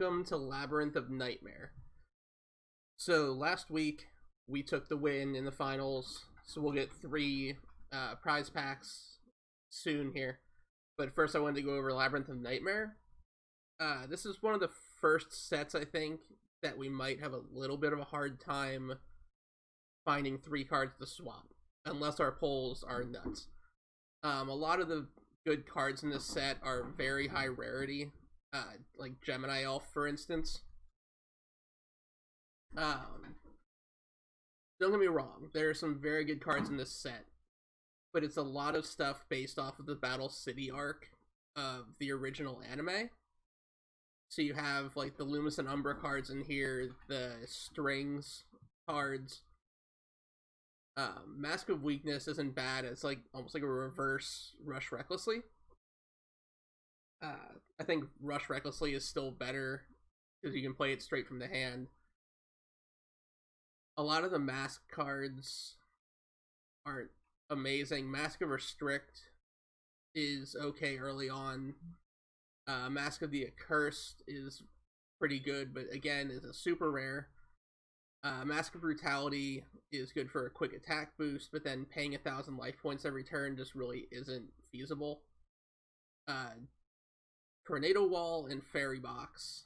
welcome to Labyrinth of Nightmare. So last week we took the win in the finals, so we'll get 3 prize packs soon here. But first I wanted to go over Labyrinth of Nightmare. This is one of the first sets, I think, that we might have a little bit of a hard time finding 3 cards to swap, unless our pulls are nuts. A lot of the good cards in this set are very high rarity, like Gemini Elf, for instance. Don't get me wrong, there are some very good cards in this set, but it's a lot of stuff based off of the Battle City arc of the original anime. So you have like the Loomis and Umbra cards in here, the Strings cards. Mask of Weakness isn't bad. It's like almost like a reverse Rush Recklessly. I think Rush Recklessly is still better because you can play it straight from the hand. A lot of the Mask cards aren't amazing. Mask of Restrict is okay early on. Mask of the Accursed is pretty good, but again, is a super rare. Mask of Brutality is good for a quick attack boost, but then paying 1,000 life points every turn just really isn't feasible. Tornado Wall and Fairy Box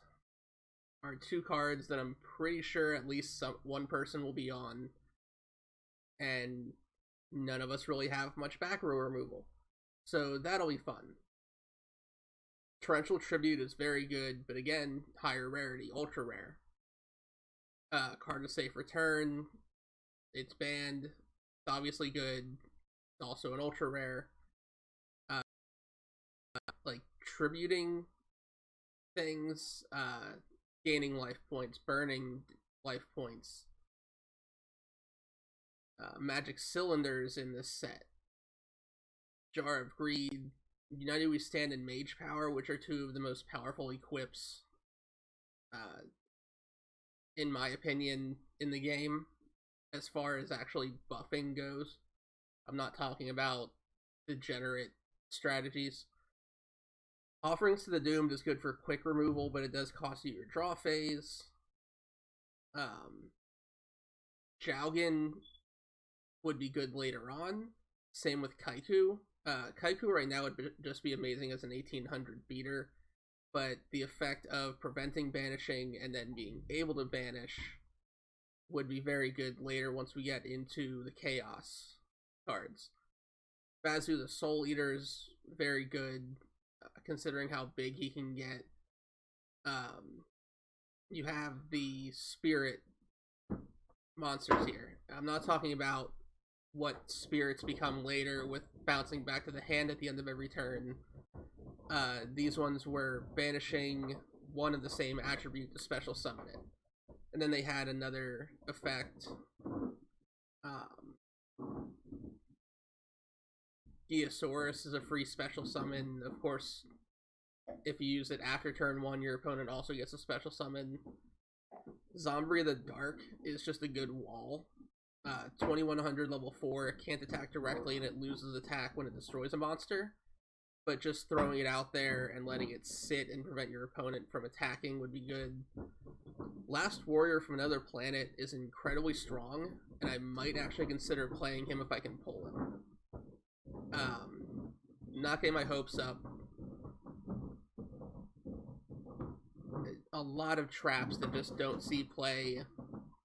are 2 cards that I'm pretty sure at least one person will be on, and none of us really have much back row removal, so that'll be fun. Torrential Tribute is very good, but again, higher rarity, ultra rare. Card of Safe Return, it's banned, it's obviously good, it's also an ultra rare. Like tributing things, gaining life points, burning life points. Magic Cylinders in this set. Jar of Greed, United We Stand, and Mage Power, which are 2 of the most powerful equips, in my opinion, in the game, as far as actually buffing goes. I'm not talking about degenerate strategies. Offerings to the Doomed is good for quick removal, but it does cost you your draw phase. Jowgen would be good later on. Same with Kaiku. Kaiku right now would just be amazing as an 1800 beater, but the effect of preventing banishing and then being able to banish would be very good later once we get into the Chaos cards. Bazu the Soul Eater is very good, considering how big he can get. You have the Spirit monsters here. I'm not talking about what spirits become later with bouncing back to the hand at the end of every turn. These ones were banishing one of the same attribute to special summon it. And then they had another effect. Geosaurus is a free special summon. Of course, if you use it after turn 1, your opponent also gets a special summon. Zombie of the Dark is just a good wall. 2100 level 4, it can't attack directly and it loses attack when it destroys a monster. But just throwing it out there and letting it sit and prevent your opponent from attacking would be good. Last Warrior from Another Planet is incredibly strong, and I might actually consider playing him if I can pull him. Not getting my hopes up. A lot of traps that just don't see play.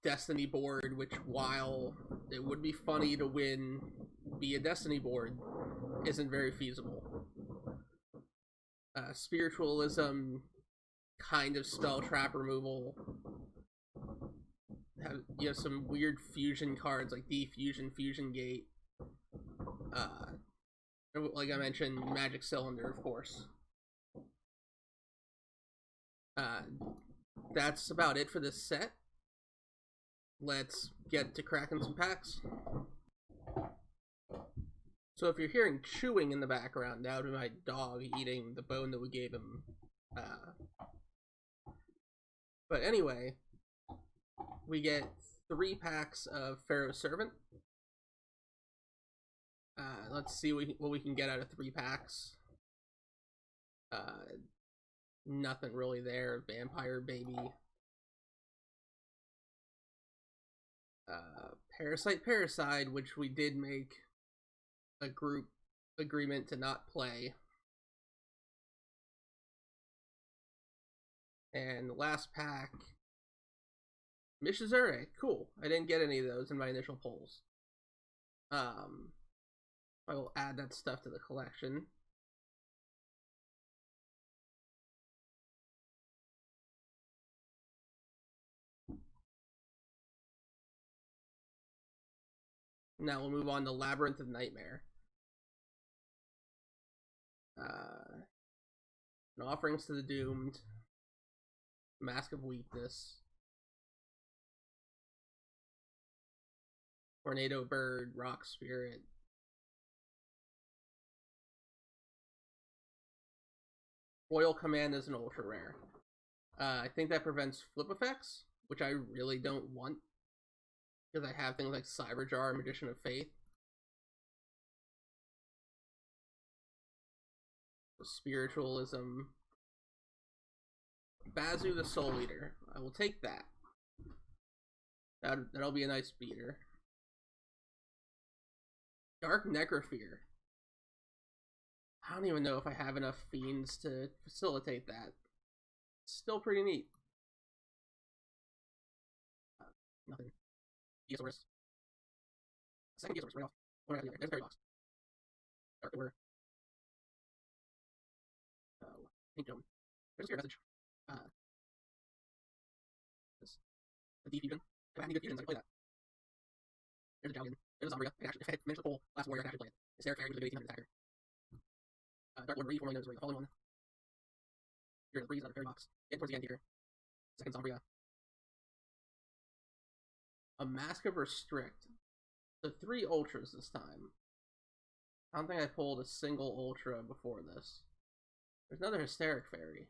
Destiny board, which while it would be funny to win via Destiny board, isn't very feasible. Spiritualism, kind of spell trap removal. You have some weird fusion cards like Defusion, Fusion Gate. Like I mentioned, Magic Cylinder, of course. That's about it for this set. Let's get to cracking some packs. So if you're hearing chewing in the background, that would be my dog eating the bone that we gave him. But anyway, we get 3 packs of Pharaoh's Servant. Let's see what we can get out of 3 packs. nothing really there. Vampire Baby. Parasite, which we did make a group agreement to not play. And the last pack, Mishizure. Cool. I didn't get any of those in my initial polls. I will add that stuff to the collection. Now we'll move on to Labyrinth of Nightmare. Offerings to the Doomed. Mask of Weakness. Tornado Bird, Rock Spirit. Royal Command is an ultra rare. I think that prevents flip effects, which I really don't want, because I have things like Cyberjar, Magician of Faith. Spiritualism. Bazu the Soul Eater. I will take that. That'll be a nice beater. Dark Necrophere. I don't even know if I have enough fiends to facilitate that. It's still pretty neat. Nothing. Geosaurus. Second Geosaurus, right off. What do I have here? There's a Fairy Box. Dark Order. Pink Dome. There's a Spirit Message. The Defusion. If I have any good fusions, I can play that. There's a Jowgen. There's a Zombria. If I had finished the full last warrior, I can actually play it. Hysteric Fairy, who's a good 1800 attacker. Dark Lord Marie, formerly known as the Fallen One. Here in the Breeze, another Fairy Box. Getting towards the end here. Second Zombria. A Mask of Restrict. So 3 ultras this time. I don't think I pulled a single ultra before this. There's another Hysteric Fairy.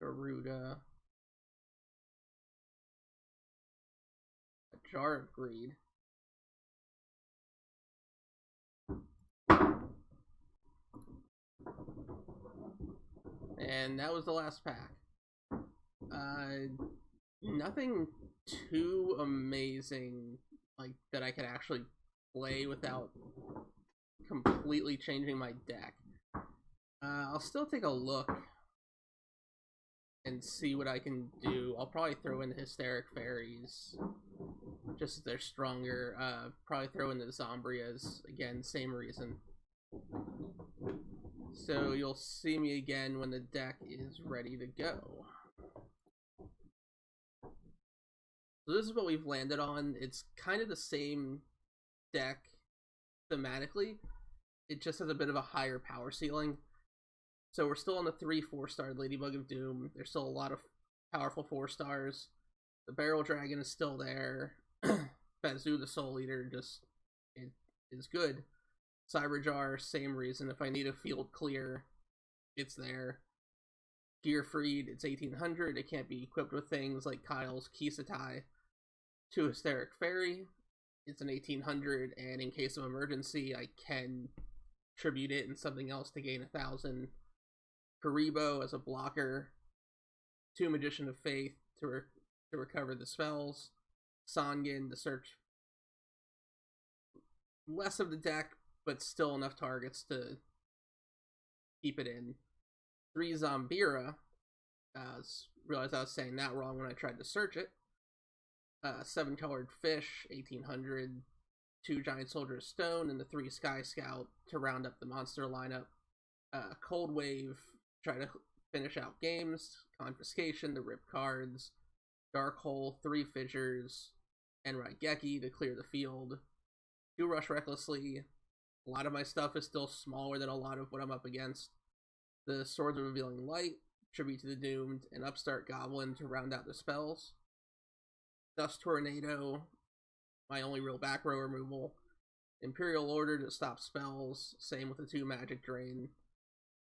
Garuda. A Jar of Greed. And that was the last pack. Nothing too amazing, like, that I could actually play without completely changing my deck. I'll still take a look and see what I can do. I'll probably throw in Hysteric Fairies, just as they're stronger. Probably throw in the Zombrias, again, same reason. So you'll see me again when the deck is ready to go. So this is what we've landed on. It's kind of the same deck thematically. It just has a bit of a higher power ceiling. So we're still on the 3-4-star Ladybug of Doom. There's still a lot of powerful 4-stars. The Barrel Dragon is still there. Bazu the Soul Eater just is good. Cyberjar, same reason. If I need a field clear, it's there. Gearfried, it's 1800. It can't be equipped with things like Kyle's Kisatai. 2 Hysteric Fairy, it's an 1800, and in case of emergency, I can tribute it in something else to gain 1000. Karibo as a blocker. 2 Magician of Faith to recover the spells. Sangin to search less of the deck, but still enough targets to keep it in. 3 Zombira. Realized I was saying that wrong when I tried to search it. 7 Colored Fish, 1800. 2 Giant Soldier of Stone, and the 3 Sky Scout to round up the monster lineup. Cold Wave, try to finish out games. Confiscation to rip cards. Dark Hole, 3 Fissures, and Raigeki to clear the field. 2 Rush Recklessly. A lot of my stuff is still smaller than a lot of what I'm up against. The Swords of Revealing Light, Tribute to the Doomed, and Upstart Goblin to round out the spells. Dust Tornado, my only real back row removal. Imperial Order to stop spells, same with the 2 Magic Drain.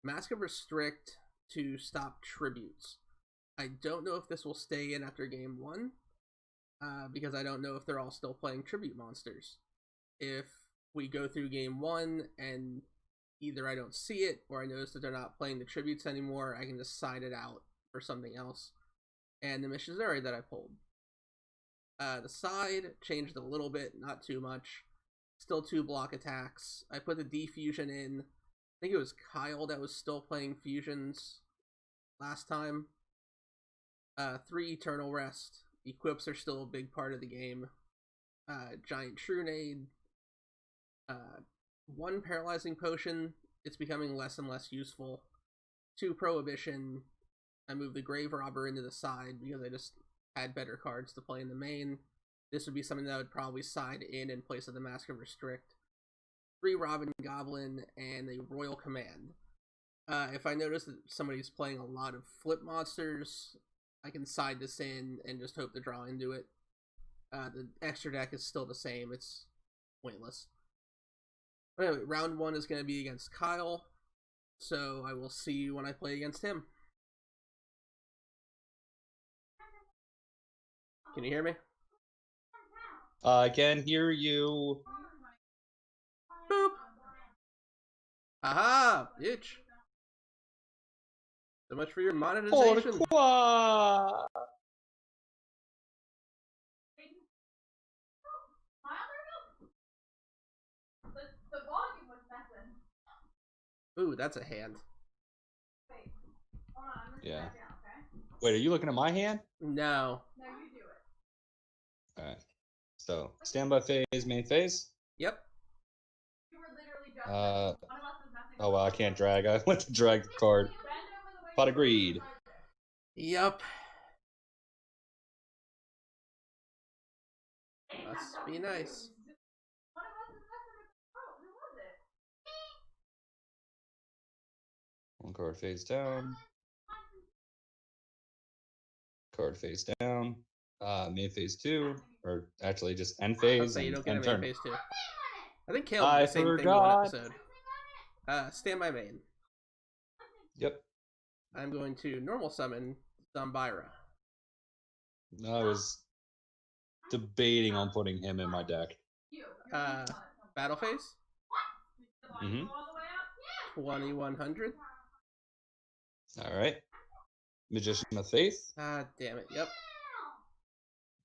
Mask of Restrict to stop tributes. I don't know if this will stay in after game 1. because I don't know if they're all still playing tribute monsters. If we go through game 1 and either I don't see it or I notice that they're not playing the tributes anymore, I can just side it out for something else. And the Mishizuri that I pulled. The side changed a little bit, not too much. Still 2 block attacks. I put the defusion in. I think it was Kyle that was still playing fusions last time. 3 Eternal Rest. Equips are still a big part of the game. Giant Trunade. 1 Paralyzing Potion. It's becoming less and less useful. 2 Prohibition. I moved the Grave Robber into the side because I just had better cards to play in the main. This would be something that I would probably side in place of the Mask of Restrict. 3 Robin Goblin and a Royal Command. If I notice that somebody's playing a lot of flip monsters, I can side this in and just hope to draw into it. The extra deck is still the same. It's pointless. But anyway, round 1 is going to be against Kyle, so I will see you when I play against him. Can you hear me? I can hear you. Boop. Aha, bitch. So much for your monetization. Pourquoi? Ooh, that's a hand. Yeah. Wait, are you looking at my hand? No. No, you do it. Alright. So, standby phase, main phase. Yep. You were literally just one of us is messing Oh well, I can't drag. I went to drag the card. Pot of Greed. Yep. Must be nice. One of us is messing with the throat. Who was it? One card face down. Card face down. Main phase 2. Or actually just end I'll phase say you and don't get a end main turn. phase 2. I think Caleb I did the same thing forgot. one episode. Stand by main. Yep. I'm going to normal summon Zambira. I was debating on putting him in my deck. Battle phase? Mm-hmm. 2100. Alright. Magician of Faith. Damn it. Yep.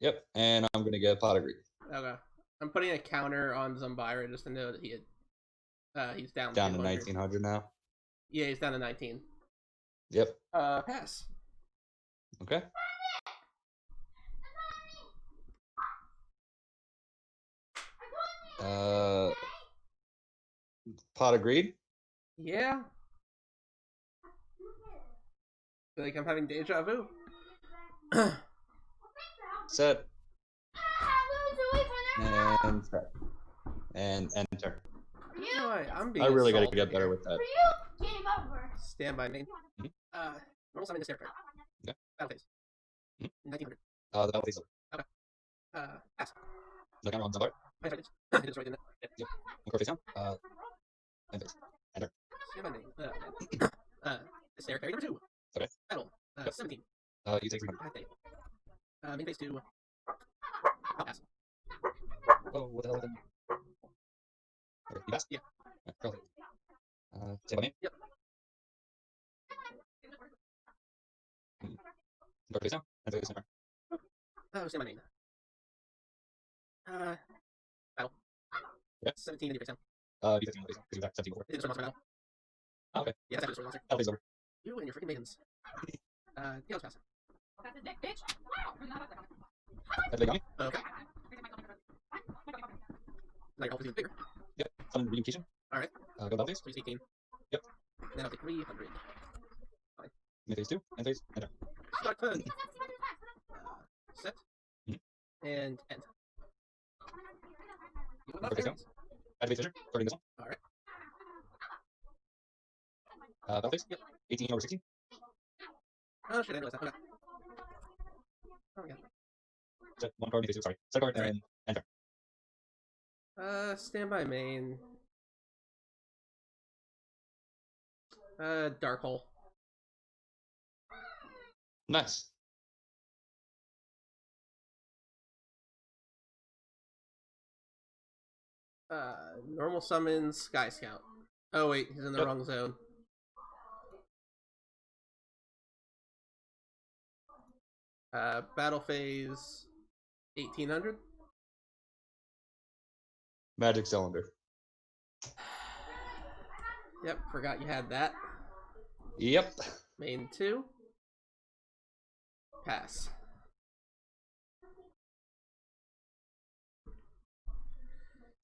Yep. And I'm gonna get Pot of Greed. Okay. I'm putting a counter on Zambira just to know that he's down to 1900 now. Yeah, he's down to 19. Yep. Pass. Okay. Pot of Greed. Yeah. Feel like I'm having deja vu. Set. And set. And enter. I'm being I really gotta insulted get better here. with that. Game over. Stand by main. Mm-hmm. Normal summon this aircraft. Okay. Battle phase. Mm-hmm. 1900. The battle phase. Okay. Pass. The camera on the bar. I tried it. It is right in there. Yep. One card face down. End phase. Enter. Stand by main. This air carry number 2. Okay. Battle. 17. You take 300. Main phase 2. I'll pass. Oh, what the hell then? Okay, you pass? Yeah. Perfect. Say my name? Yep. Card face down. End phase. Enter. Stand by main. Battle. Okay. 17 and face down. You take 300 face down. Because you attack 17 before. It's a monster battle. Oh, okay. Yeah, that's actually a monster. Battle phase over. You and your freaking maidens. Yeah, let's pass. That's his dick, bitch. Have they got me? Okay. Now your health is bigger. Yep. Summon Reunification. Alright. Go battle phase. Please 18. Yep. Then I'll take 300. Main phase 2. End phase. Enter. Start turn. Set. Mm-hmm. And end. Card face down. Activate Fissure. Starting this one. Alright. Battle phase. Yep. 18 over 16. Oh shit, I realized that. Okay. Oh yeah. Set one card. Main phase 2. Sorry. Set card and enter. Stand by main. Dark Hole. Nice. Normal summons Sky Scout. Oh wait, he's in the wrong zone. Battle phase 1800. Magic cylinder. Yep, forgot you had that. Yep. Main 2. Pass.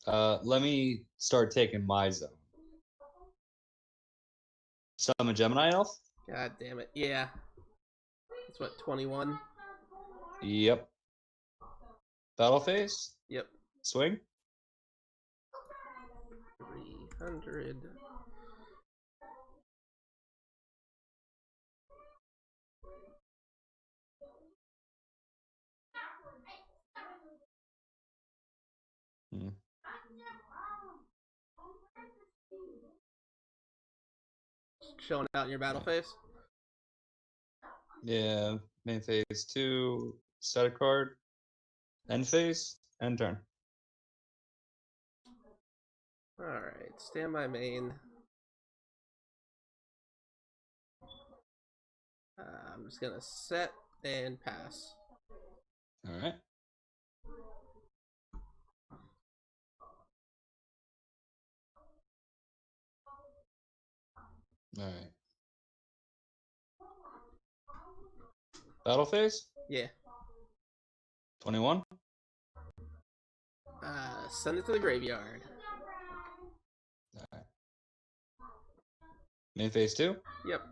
Let me start taking my zone. Summon Gemini Elf? God damn it. Yeah. That's what, 21? Yep. Battle phase? Yep. Swing? 300. Hmm. Showing out in your battle phase? Yeah. Main phase 2. Set a card. End phase. End turn. Alright, stand by main. I'm just gonna set and pass. Alright. Alright. Battle phase? Yeah. 21. Send it to the graveyard. Alright. Main phase 2? Yep.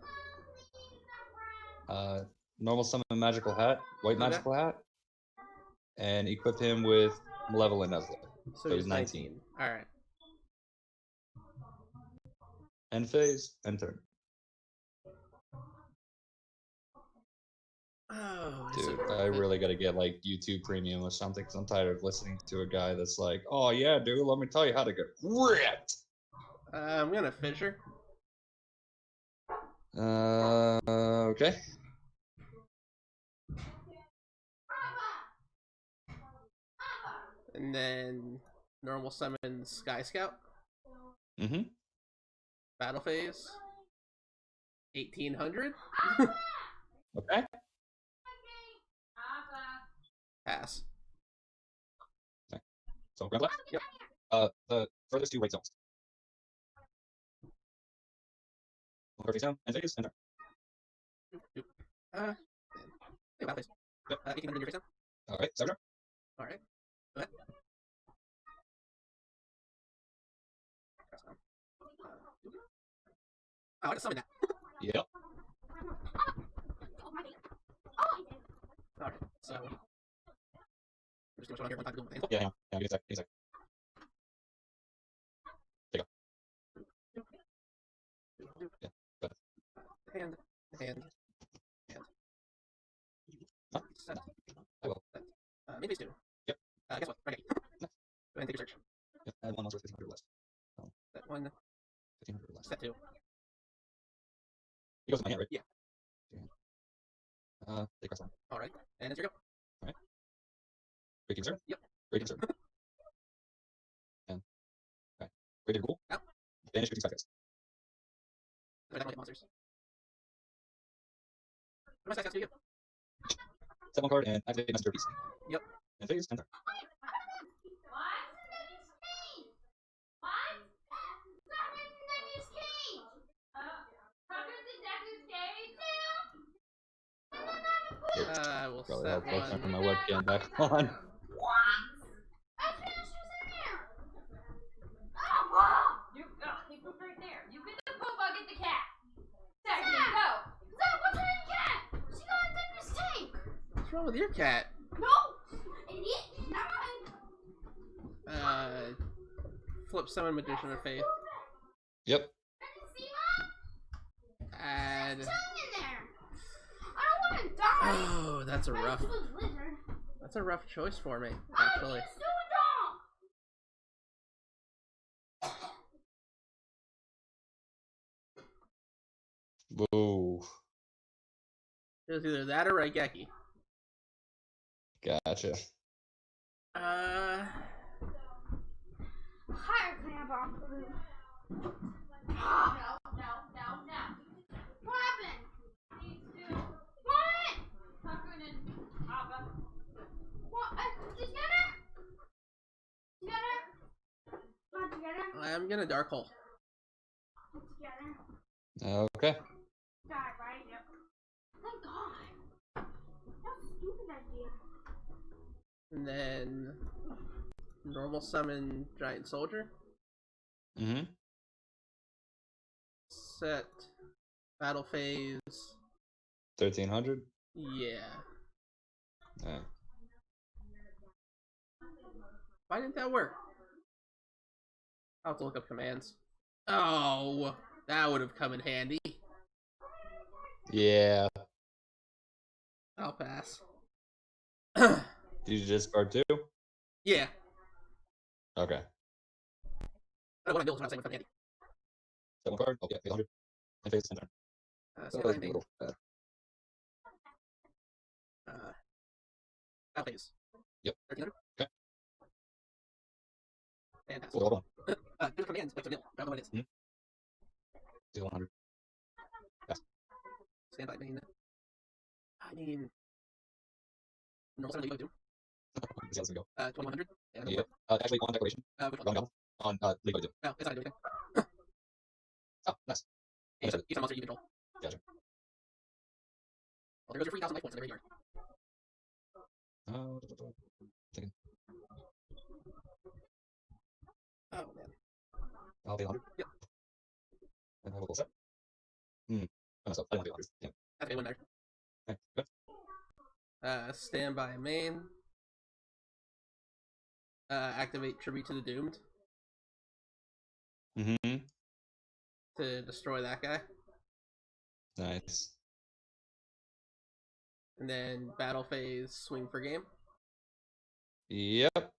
Normal summon Magical Hat. White Okay. Magical Hat. And equip him with Malevolent Ezra. So he's 19. Alright. End phase. End turn. Oh, Dude, I really gotta get like YouTube Premium or something because I'm tired of listening to a guy that's like, "Oh yeah, dude, let me tell you how to get ripped." I'm gonna Fissure. Okay. And then normal summon Sky Scout. Mm-hmm. Battle phase 1800. Okay. Pass. So grab left. Yep. The furthest 2 right zones. Perfect sound. And phase. And turn. Battle phase. 1800 your face down. All right. Start. Alright. Go ahead. Oh, I just summoned that. Yep. Alright, so. I'm just gonna show out here one time to go with the handle. Yeah. Yeah. Give me a sec. Give me a sec. Take go. Yeah. Go ahead. Hand. Huh? Set. I will. Maybe these 2. Yep. Guess what? Right. Nice. Go ahead and take your search. Yep. I have 1 monster with 1500 less. Set 1. 1500 less. Set 2. He goes in my hand, right? Yeah. Take cross line. Alright, and it's your go. Alright. Great team, sir. Yep. Great team, sir. And okay. Great team, cool. Out. Banish 50 seconds. I don't like monsters. What am I supposed to do? Set 1 card and activate messenger piece. Yep. And phase. And turn. I will Probably set helpful. one. Turn my webcam back on. He pooped right there. You get the poop, I'll get the cat. Zach, go. Zach, what's wrong with your cat? She got a Debbie's tank. What's wrong with your cat? No, idiot. Not mine. Flip summon Magician of Faith. Yep. Add. Tongue in there. I don't want to die. Oh, that's a rough. That's a rough choice for me, actually. Whoa. It was either that or Raigeki. Gotcha. higher clamp off the roof. No. What happened? What? What? Just get it? Get it? Not together? I'm gonna dark hole. Together? Okay. Die, right? Yep. Thank God. That's a stupid idea. And then normal summon giant soldier. Mm-hmm. Set battle phase. 1300. Yeah. Alright. Why didn't that work? I'll have to look up commands. Oh, that would have come in handy. Yeah. I'll pass. Did you discard 2? Yeah. Okay. I don't want to build when I'm saying what's handy. Set 1 card. Okay, 800. And face 10 turn. Stand that's by a me. little bad. Battle phase. Yep. 1300. Okay. And pass. Hold on. There's commands, like the middle. I don't know what it is. Deal 100. Pass. Stand by me. I mean, normal summon Lego do. See how this go. 2100. And Yep. Actually, on decoration. which one? Wrong on Lego do. No, it's not doing anything. Oh, nice. Each monster you control. Gotcha. Well, there goes your 3,000 life points in the graveyard. Thinking. Oh, man. I'll pay 100. Yep. And I will pull set. Oh, so I want to pay 100. Yeah. That's okay, one there. Okay, good. Stand by main. Activate Tribute to the Doomed Mm-hmm. to destroy that guy. Nice. And then battle phase, swing for game. Yep.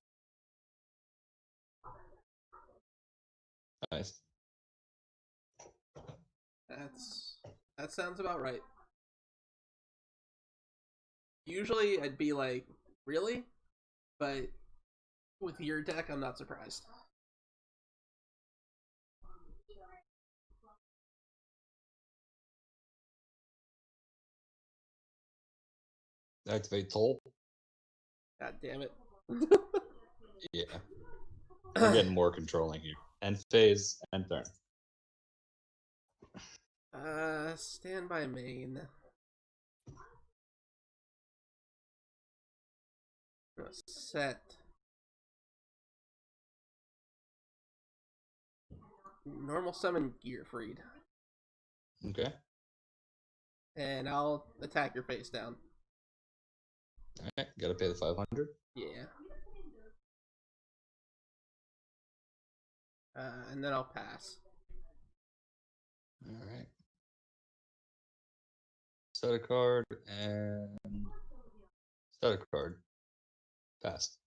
Nice. That sounds about right. Usually I'd be like, really? But with your deck, I'm not surprised. Activate toll. God damn it. Yeah. I'm getting more controlling here. End phase, end turn. Stand by main. Set. Normal summon Gearfried. Okay. And I'll attack your face down. Alright, gotta pay the 500. Yeah. And then I'll pass. Alright. Set a card and set a card. Pass.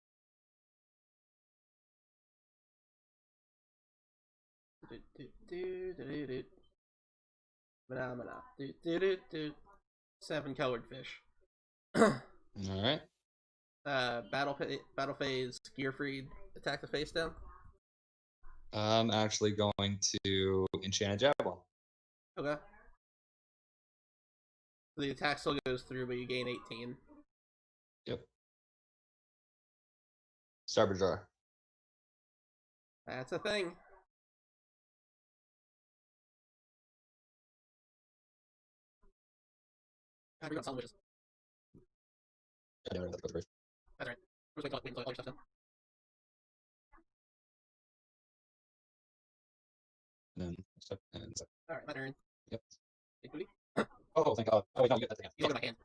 Phenomena. 7 colored fish. Alright. Battle phase, Gearfried, attack the face down. I'm actually going to enchant a javelin. Okay. The attack still goes through, but you gain 18. Yep. Starboard jar. That's a thing. God, we got some witches. Yeah, that's first. That's right. We're just waiting until all your stuff's done. And then step and step. Alright, my turn. Yep. Take 2D. Oh, thank God. Oh, wait, no, you get that thing. You look at my hand.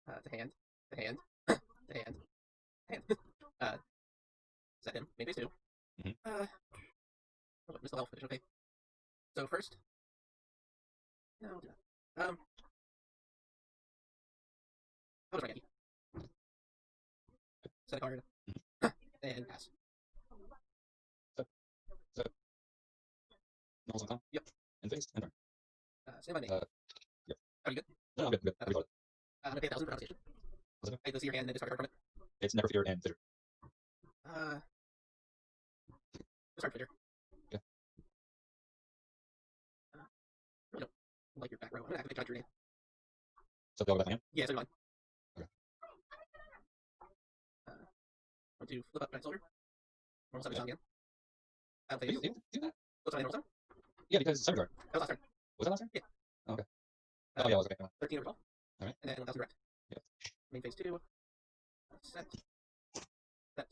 It's a hand. It's a hand. It's a hand. Hand. Set him. Main phase 2. Mhm. Oh, missed the health. Okay. So first. No, I'll do that. I'll just write Yankee. Set a card. And pass. Normal time. Yep. And face, and turn. Stand by me. Yep. Are you good? No, I'm good. I'm good. Okay. Reload it. I'm gonna pay 1,000 for conversation. What's it? I go see your hand and then discard a card from it. It's never fear and bitter. Start figure. Okay. You don't like your back row. I'm gonna activate your name. So go with that man? Yeah, so do I. Okay. Want to flip up Giant Soldier? Normal summon again. Battle Did phase. you do that? Flip summon normal summon? Yeah, because it's Summer. That was last turn. Was that last turn? Yeah. Oh, okay. Oh, yeah, it was okay. 13 over 12. Alright. And then 1000 direct. Yep. Main phase 2. Set. Set.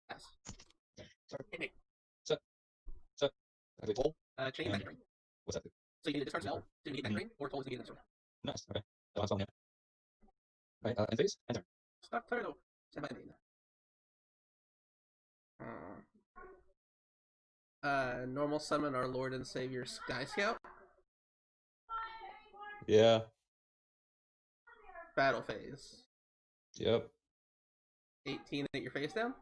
Pass. Sorry. Hit me. Set. Have a pull? Chain And- magic ring. What's that do? So you need to discard spell to negate magic ring, or toll is negated next turn. Nice. Okay. That one's on him. Right, end phase? Enter. Stop turtle. Stand by main. Normal summon our Lord and Savior Sky Scout. Yeah. Battle phase. Yep. 18 at your face down.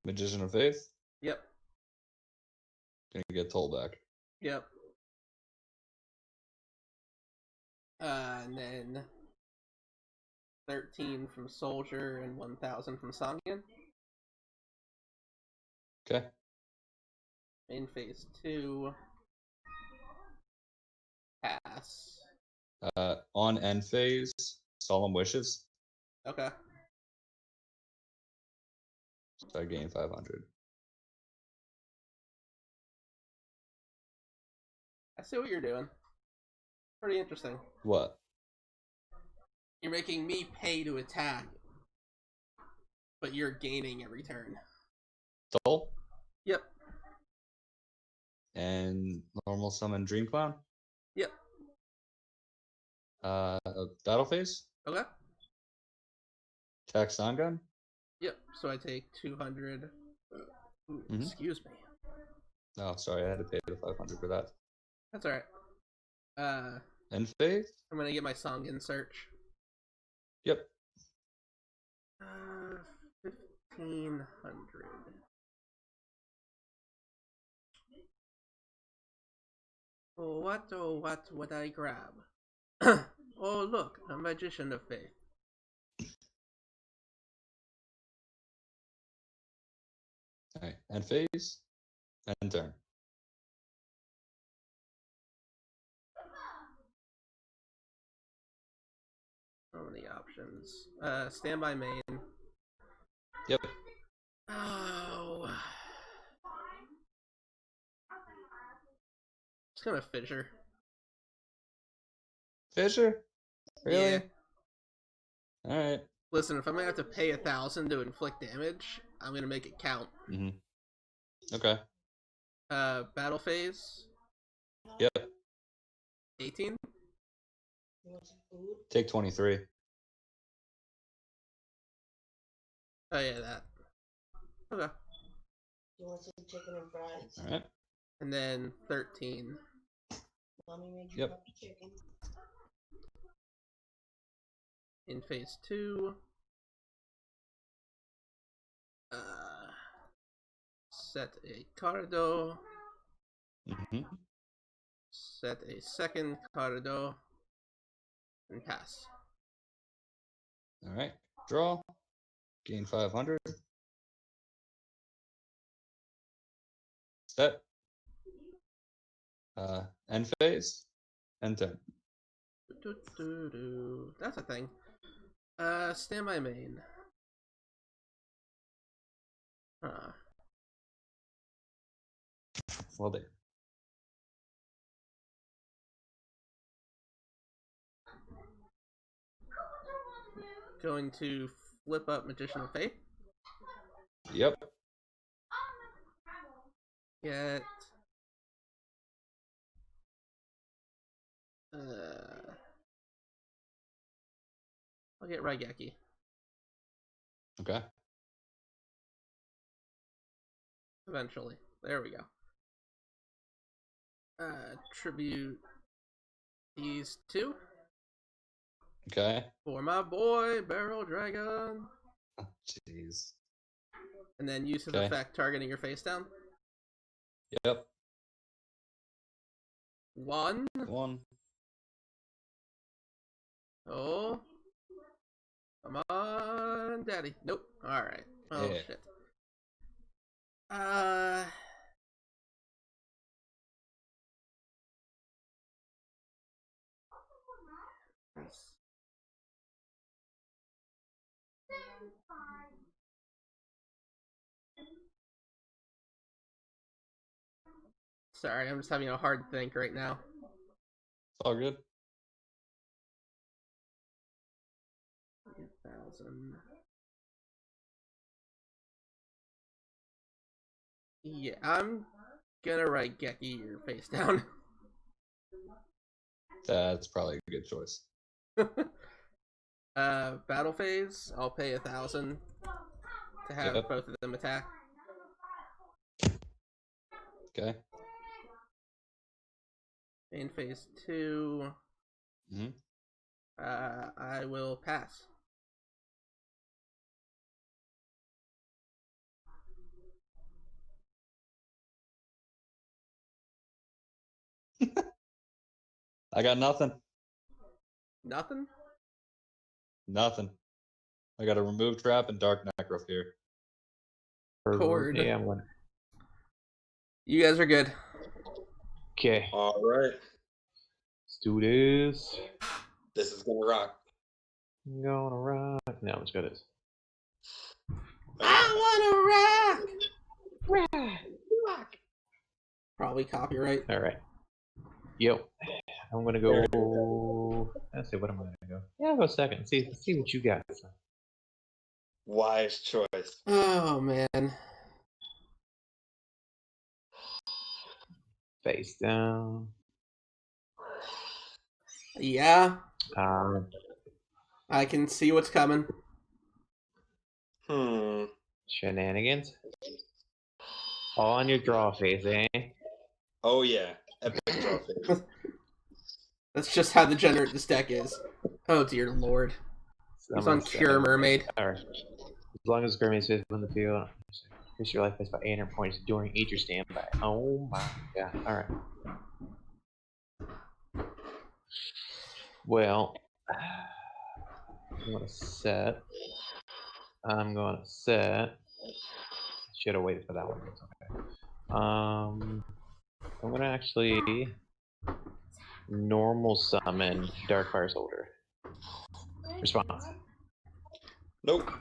Magician of Faith. Yep. Gonna get toll back. Yep. And then 13 from Soldier and 1000 from Sangin. Okay. In phase 2. Pass. On end phase, Solemn Wishes. Okay. So I gain 500. I see what you're doing. Pretty interesting. What? You're making me pay to attack, but you're gaining every turn. Toll? Yep. And normal summon Dream Clown? Yep. Battle phase? Okay. Attack Stun Gun? Yep. So I take 200. Ooh, Mhm. Excuse me. Oh, sorry, I had to pay the 500 for that. That's alright. End phase? I'm gonna get my Sangin search. Yep. 1500. Oh, what would I grab? Oh, look, a Magician of Faith. Alright, end phase? End turn. So many options. Standby main. Yep. Oh. Just gonna Fissure. Fisher? Really? Yeah. Alright. Listen, if I'm gonna have to pay 1000 to inflict damage, I'm gonna make it count. Mm-hmm. Okay. Battle phase. Yep. 18. Take 23. Oh yeah, that. Okay. You want some chicken and fries? Alright. And then 13. Mommy made you Yep. puppy chicken. In phase 2. Set a Cardo. Mm-hmm. Set a second Cardo. And pass. Alright. Draw. Gain 500. Set. End phase. End turn. That's a thing. Standby main. Well done. Going to flip up Magician of Faith. Yep. Get. I'll get Raigeki. Okay. Eventually. There we go. Tribute these 2. Okay. For my boy, Barrel Dragon. Jeez. And then use of Okay. effect targeting your face down. Yep. 1. 1. Oh. Come on, daddy. Nope. Alright. Oh, Yeah. shit. Sorry, I'm just having a hard think right now. It's all good. 1,000. Yeah, I'm gonna write Geki your face down. That's probably a good choice. Battle phase, I'll pay 1,000 to have Yep. both of them attack. Okay. In phase 2, Mhm. I will pass. I got nothing. Nothing? Nothing. I got a remove trap and dark necrophere. Cord. Yeah, I'm going. You guys are good. Okay, All right. let's do this. This is gonna rock. I'm gonna rock. No, let's go this. I wanna rock! Probably copyright. All right. Yo, I'm gonna go. Let's see what I'm gonna go. Yeah, I'll go second. See what you got. Wise choice. Oh, man. Face down. Yeah, Um, I can see what's coming. Shenanigans. All on your draw phase, eh? Oh yeah. Epic draw phase. That's just how degenerate this deck is. Oh, dear lord. He's on Cure Mermaid. Alright. As long as Grimmy says win the field, increase your life base by 800 points during each your standby. Oh my god. Alright. Well, I'm gonna set. Should have waited for that one. It's okay. I'm gonna actually normal summon Darkfire Soldier. Response. Nope.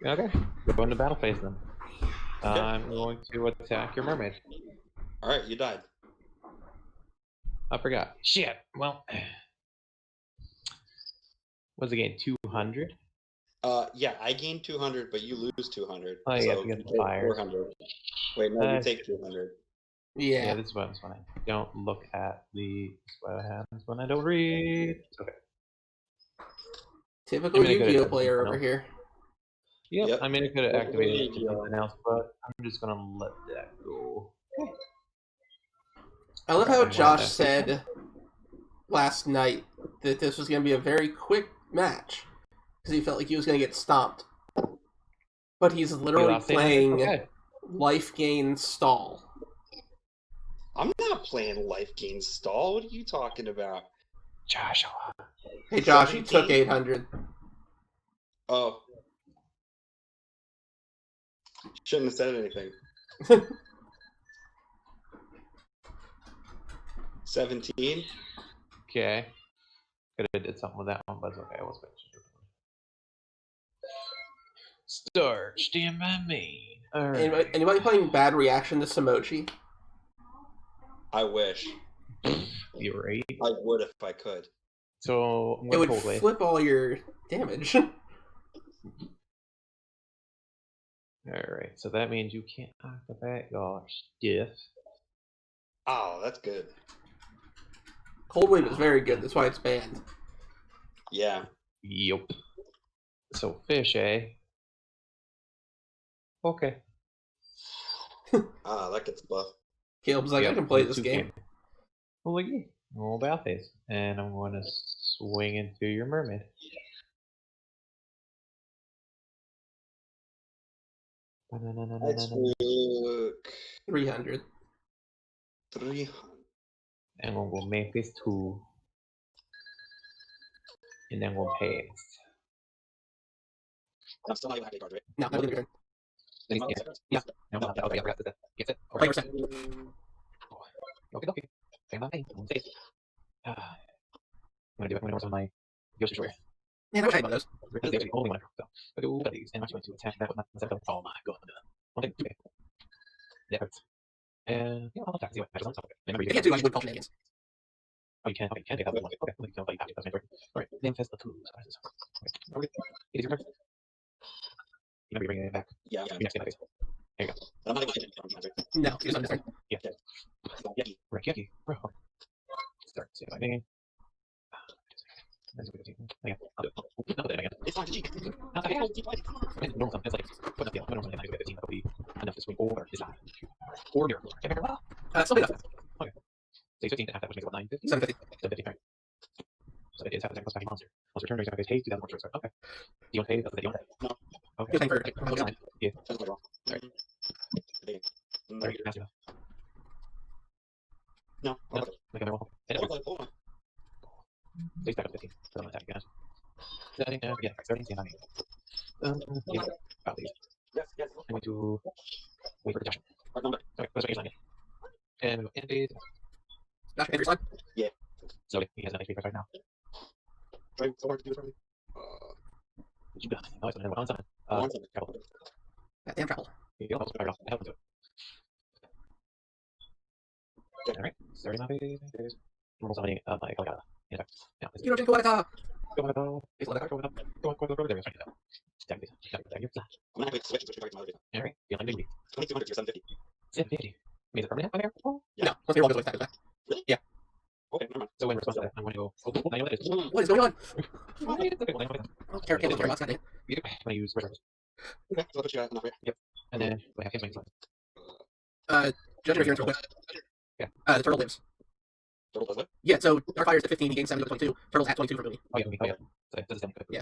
Okay. Go into battle phase then. I'm going to attack your mermaid. All right, you died. I forgot. Shit. Well, what's it again? 200? Yeah, I gain 200, but you lose 200. Oh, yeah, so to get you the take fire. 400. Wait, no, you take 200. Yeah. This is what it's when I don't look at what happens when I don't read. It's okay. Typical I could've Yu-Gi-Oh done player something over else. here. Yep. I mean, I could have activated it to Yu-Gi-Oh. something else, but I'm just gonna let that go. I love Right, how I'm Josh gonna- said last night that this was going to be a very quick match because he felt like he was going to get stomped. But he's literally lost 800? playing Okay. life gain stall. I'm not playing life gain stall. What are you talking about? Joshua. Hey Josh, you 17? took 800. Oh. Shouldn't have said anything. 17? Okay. Could have did something with that one, but it's okay. I was waiting. Start. Stand by me. All right. Anybody playing Bad Reaction to Samochi? I wish. You're right. I would if I could. So I'm It gonna would cold wave. flip all your damage. Alright, so that means you can't activate your stiff. Oh, that's good. Cold Wave is very good. That's why it's banned. Yeah. Yup. So fish, eh? Okay. Ah, that gets buff. Caleb's like, I can play this game. Well, look, roll about face, and I'm going to swing into your mermaid. I took 300. 300. And we'll go make this 2. And then we'll paste. I'm still not even happy card, right? No, no, your turn. Then he's Yeah. No, no, I forgot to get it. Play percent. Okay. Stand by. I'm safe. I'm gonna do it. I'm gonna work on my Ghost Destroyer. Man, I wish I had one of those. This is the only one I broke, though. I go over these, and I'm going to attack that with my second. Oh my god. Okay, okay. That hurts. And yeah, I'll attack. See what matches on. Remember, I can't do like wood call shenanigans. Oh, you can. Okay, you can take that one. Okay, you can play that. That's my turn. Alright, then fest the tools. Okay, it is your turn. Remember, you're bringing it back. Yeah, You're next to my face. There you go. But I'm not even from Magic. No, it's not this turn. Yeah. Yucky. Rekiaki. Bro. Start. See if I may. That's a good team. Again, I'll do it. Not put it in again. It's fine to cheat. Not again. Normal stuff. It's like putting up the normal something. I think 15 that would be enough to swing over his eye. Or miracle. Can't remember. Still be enough. Okay. Say 15 to half that, which makes it what, 950? 750. 750, right. So it is half a second plus back monster. Once return, raise pays 2,000 more short. Okay. Do you want to pay? That's the you want to pay. No. Okay. You're paying for That's fine. Yeah. That's my draw. Alright. Mm, Alright, you're massive. No. No. Make a roll. And Hold on, hold on. Face back up 15. So I'm attacking guys. 13, yeah, 13, stand on me. Yeah. About these. Yes, yes. I'm going to wait for protection. Hard number. Alright, let's wait and we'll end phase. Smash pay for your slime. So he has an HP right now. Try so hard to do this already. What you got? Oh, it's on summon. One second. Travel. That damn travel. You'll help us help him do it. Alright, starting my phase. Normal summoning my Kaligata. In effect. Now, You don't drink water. go up. Face leather card, go up. There we go. Stack these. Stack you. I'm gonna have to switch targets to my other. Alright, feeling big. 2200 to 750. 750. Is it permanent on there? Oh. No, once they roll, goes back. Okay, never mind. So in response to that, I'm going to go. Oh, I know that is. What is going on? It's okay, well, I know that is. Oh, can't do very much, goddamn. I'm going to use reserves. Okay, so I'll put you enough here. And then I have his wings left. Judge interference real quick. Yeah. The turtle lives. Total does what? Yeah, so Darkfire's at 15, he gains 7 to 22. Turtle's at 22 for movie. Oh, yeah. So it does the same. Yeah.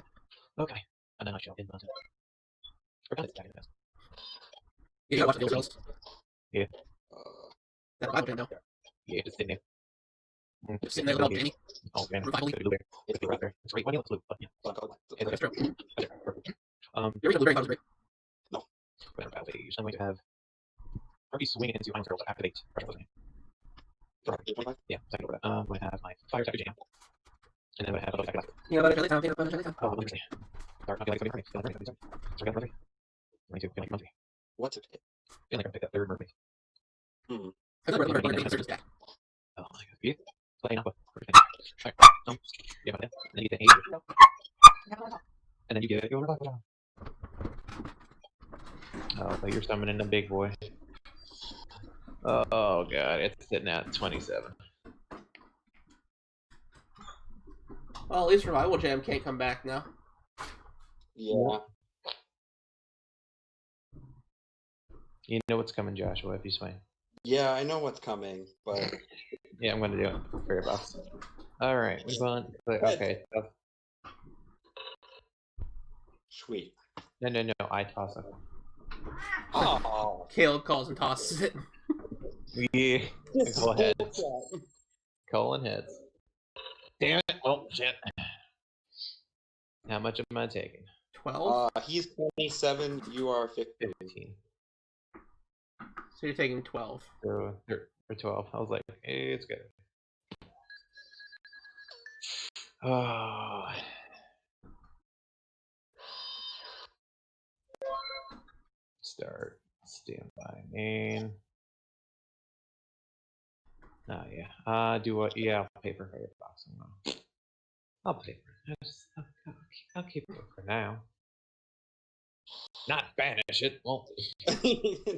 Okay. And then I shall inbound it. Forgot it's attacking this. You gotta watch the deals. Yeah. That Bible jam, though. Yeah, just sitting there. Just sitting there with Danny. Oh, man. Revival League. Blueberry. It's a blueberry. It's great. Why do you like blue? But yeah. Well, I'm colorblind. It's That's true. okay, perfect. The original Blueberry was great. Whatever battle phase. I'm going to have Harvey swing into Iron Turtle to activate Pressure Poisoning. Sorry, 825? Yeah, second over that. I'm going to have my Fire Attack Jam. And then I'm going to have another attack left. Peanut butter jelly time, peanut butter jelly time. Oh, let me see. Dark, I feel like it's going to be funny. So I got another. 22, feel like monthly. What's it? Feel like I picked that third mermaid. I thought Blueberry was considered dead. Oh my god. Yeah. Playing Aqua. Alright. Yeah, and then you get 8. And then you get your revival. Oh, but you're summoning the big boy. Oh god, it's sitting at 27. Well, at least Revival Jam can't come back now. Yeah. You know what's coming, Joshua, if you swing. Yeah, I know what's coming, but Yeah, I'm gonna do it for your box. Alright, move on. Okay, so, sweet. no, I toss it. Oh, Caleb calls and tosses it. Yeah, this Go ahead. bullshit. calling heads. Damn it, well, shit. How much am I taking? 12? He's 27. You are 15. 15. So you're taking 12. So, for 12. I was like, hey, it's good. Oh. Start. Standby main. Oh, yeah. Do what? Yeah, I'll pay for your box. I'll pay for it. I'll keep it for now. Not banish it. Won't.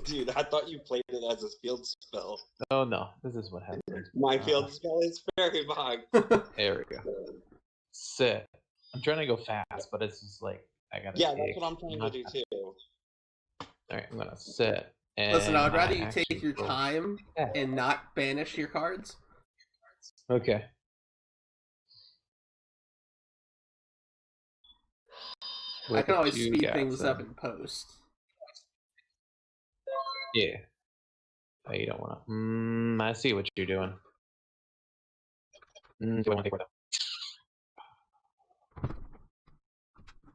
Dude, I thought you played it as a field spell. Oh, no. This is what happens. My field spell is very vague. There we go. Sit. I'm trying to go fast, but it's just like, I gotta Yeah, take. that's what I'm trying to do too. Alright, I'm gonna sit. And Listen, I'd rather I you take actually your will- time Yeah. and not banish your cards. Okay. I can always What you speed got, things son? up in post. Yeah. Oh, you don't wanna. I see what you're doing. Do I want to take what though?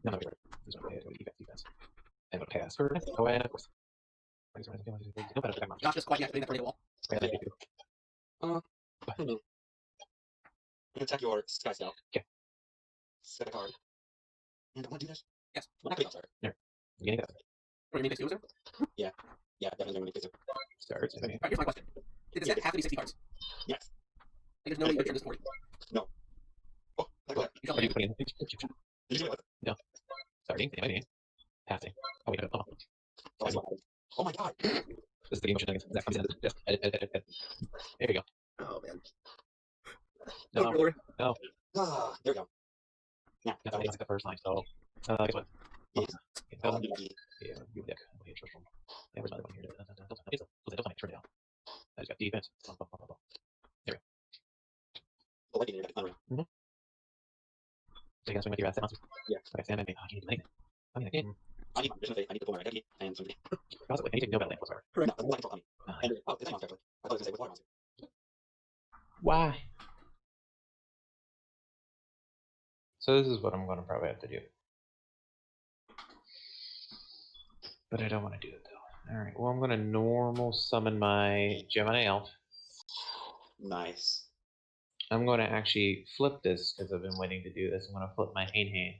No, you're right. This one, yeah, defense. And we'll pass her. Oh, and of course. Josh just quietly activating that tornado wall. Hmm. Attack your Sky Scout. Okay. Set a card. And I want to do this? Yes. Well, not sorry. Beginning of What do you mean, face two? Yeah, definitely going to make this. starts. Alright, here's my question. Did the set have to be 60 cards? Yes. Like, there's no way you could turn this to 40. Oh, I got it. You What are you don't putting in? Did you do it? Starting. Anyway, passing. Oh, wait, oh. Oh my god. This is the game motion nuggets. That comes in. Just edit. There we go. Oh, man. No. Roller. Ah, there we go. Now, That's like the first line. So, guess what? Yes. Oh, I'll do yeah, you deck. Okay, trust from. Yeah, where's my other one here? Don't turn it down. I just got defense. the lighting in your unreal. So you gotta swing with your asset monsters. Yeah. Okay, stand by me. Oh, you need to make it. I mean, again. I need my I need to pull my identity and something. Also, like, anything no battle land whatsoever. No, that's what I control on me. And, oh, it's a monster actually. I thought it was going to say with water monster. Why? So this is what I'm gonna probably have to do. But I don't want to do it though. Alright, well I'm gonna normal summon my Gemini Elf. Nice. I'm gonna actually flip this because I've been waiting to do this. I'm gonna flip my hand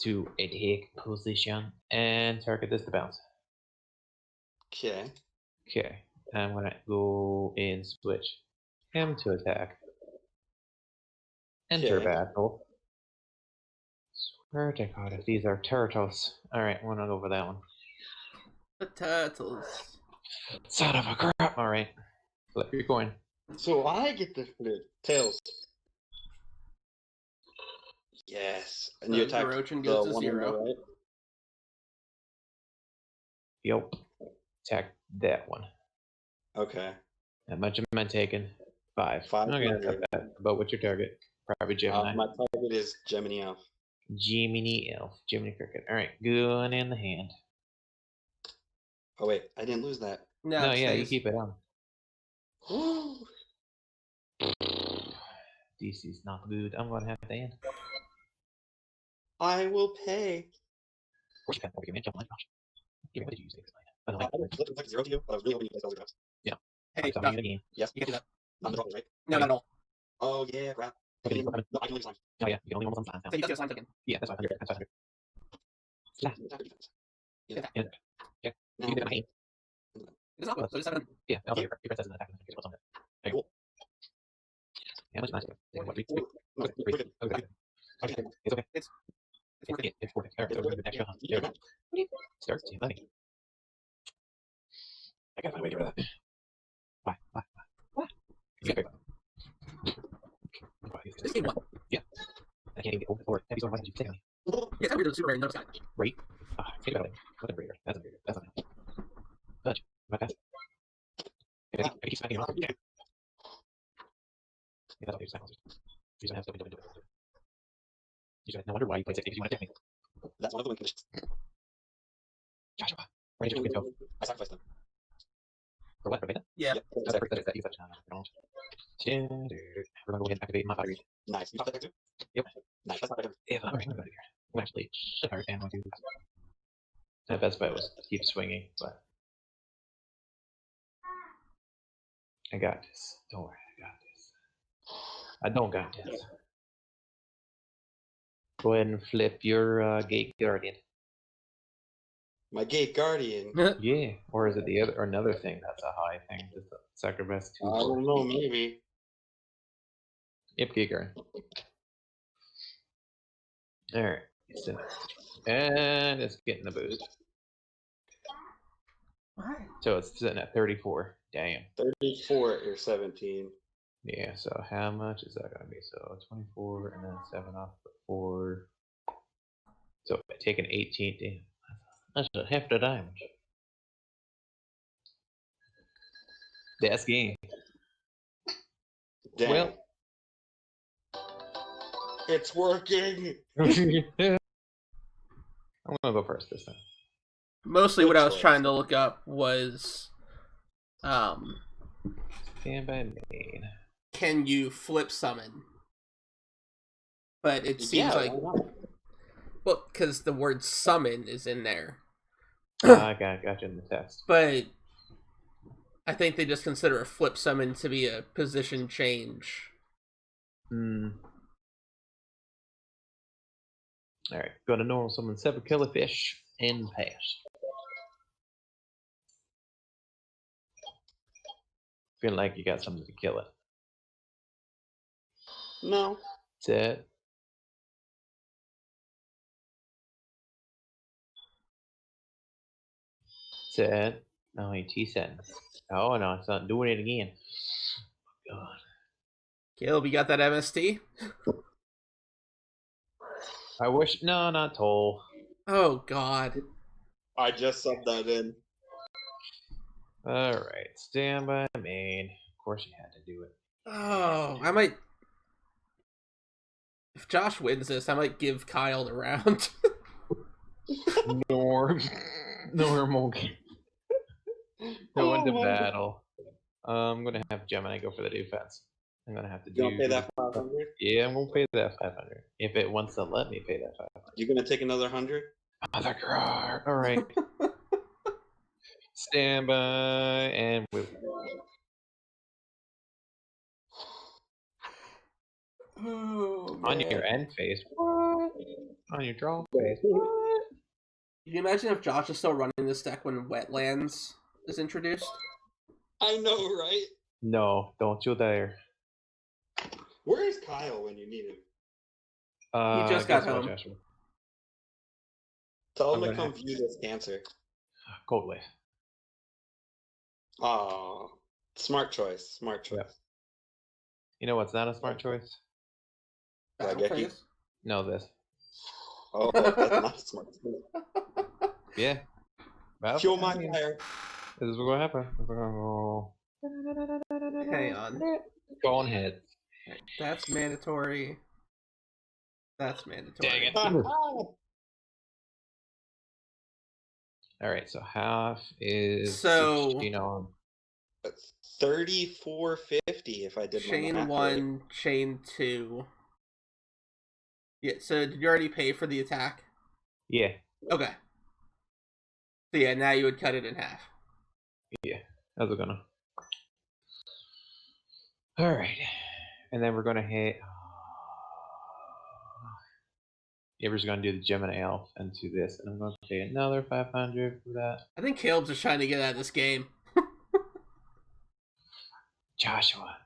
to attack position and target this to bounce. Okay. Okay, I'm gonna go and switch him to attack. Enter Okay. battle. Swear to God, if these are turtles. Alright, I'm gonna go for that one. The turtles. Son of a crap! Alright, flip your coin. So I get the flip. Tails. Yes. And you The attack Rochin the goes to one 0. on the right? Yep. Attack that one. Okay. That much of mine taken. 5. 5. Okay, that's not bad. But what's your target? Probably Gemini. My target is Gemini Elf. Gemini Elf. Gemini Cricket. Alright, gun in the hand. Oh wait, I didn't lose that. No, it yeah, you stays. keep it on. Woo! DC's not good. I'm gonna have to end. I will pay. Of course you can. Okay, man, jump line. Gosh. Give me what did you use? By the I way, would flip like 0 to you, but I was really hoping you guys all the drops. Hey, I'm Josh, sorry again. Yes. you can do that. Not the droppers, right? No, not at all. Oh yeah, crap. I Okay, can, no, I can only slime. oh yeah, you can only roll some signs now. So you got your slime token. Yeah, that's 500. That's 500. Attack or defense? Yeah. Yeah. Yeah. You can do my hand. It's not good. So just 7. Yeah, also your princess is an attack. What's on that? There you go. How much nice? What? 3? No, Okay, we're good. okay. Okay. It's okay. It's worth it. It's worth it. Alright, so we're gonna do extra. Yeah. There we go. Starts to let me. I gotta find a way to get rid of that. Why? You get This game won. I can't even get over the heavy sword. Why did you take me? Yeah, it's weird. It's super rare. No sky. Right? Ah, think about it. What a breeder. That's a breeder. That's not him. Touch. My pass. I keep smacking him off. Yeah. Yeah, that's what you're saying. You don't have to do it. You just no wonder why you played 60 if you want to take me. That's one of the win conditions. Joshua, where did you go? I sacrificed them. For what? For beta? Yeah. Yep. That you such don't. We're gonna go ahead and activate my fire. Nice. You got that there too? Yep. Nice. That's not bad. Yeah, I'm gonna go here. I'm actually start and I'll do this. My best bet was to keep swinging, but I got this. Don't worry, I got this. I don't got this. Go ahead and flip your Gate Guardian. My Gate Guardian. Yeah, or is it the other or another thing that's a high thing? Just sacrifice 2. I don't know, maybe. Yep, Gate Guardian. Alright, and it's getting the boost. So it's sitting at 34. Damn. 34 or 17. Yeah, so how much is that gonna be? So 24 and then 7 off the 4. So if I take an 18, damn. That's a half the damage. That's game. Damn. Well, it's working. I'm gonna go first this time. Mostly Good what I was choice. trying to look up was, Stand by main. can you flip summon? But it seems Yeah, like, why not? Well, because the word summon is in there. I got you in the text. But I think they just consider a flip summon to be a position change. Alright, go to normal summon 7 killifish and pass. Feel like you got something to kill it. No. That's it. That's it. Only 2 seconds. Oh no, it's not doing it again. God. Caleb, you got that MST? I wish. No, not Toll. Oh, God. I just subbed that in. Alright, stand by main. Of course you had to do it. Oh, I might... If Josh wins this, I might give Kyle the round. Normal. Go into Oh, battle. I'm gonna have Gemini go for the defense. I'm gonna have to You do. gonna pay that 500? Yeah, I'm gonna pay that 500 if it wants to let me pay that 500. You gonna take another 100? Mother God. All right. Stand by and move. Oh, On your end phase. What? On your draw phase. What? Can you imagine if Josh is still running this deck when Wetlands is introduced? I know, right? No, don't you dare. Where is Kyle when you need him? He just got guess what, home. Joshua? Tell I'm him to gonna come view this cancer. Cold Wave. Aw. Smart choice. Smart choice. Yep. You know what's not a smart choice? Battle Rageki? phase? No, this. Oh, that's not smart. Yeah. Battle Fuel phase. my fire. This is what's gonna happen. We're gonna go. Hang on. Go on ahead. That's mandatory. That's mandatory. Dang it. Alright, so half is So- 16 on. 3450 if I did my Chain math 1, right. chain 2. Yeah, so did you already pay for the attack? Yeah, Okay. So yeah, now you would cut it in half. how's it gonna? Alright. And then we're gonna hit. Yeah, we're just gonna do the Gemini Elf into this, and I'm gonna pay another 500 for that. I think Caleb's just trying to get out of this game. Joshua,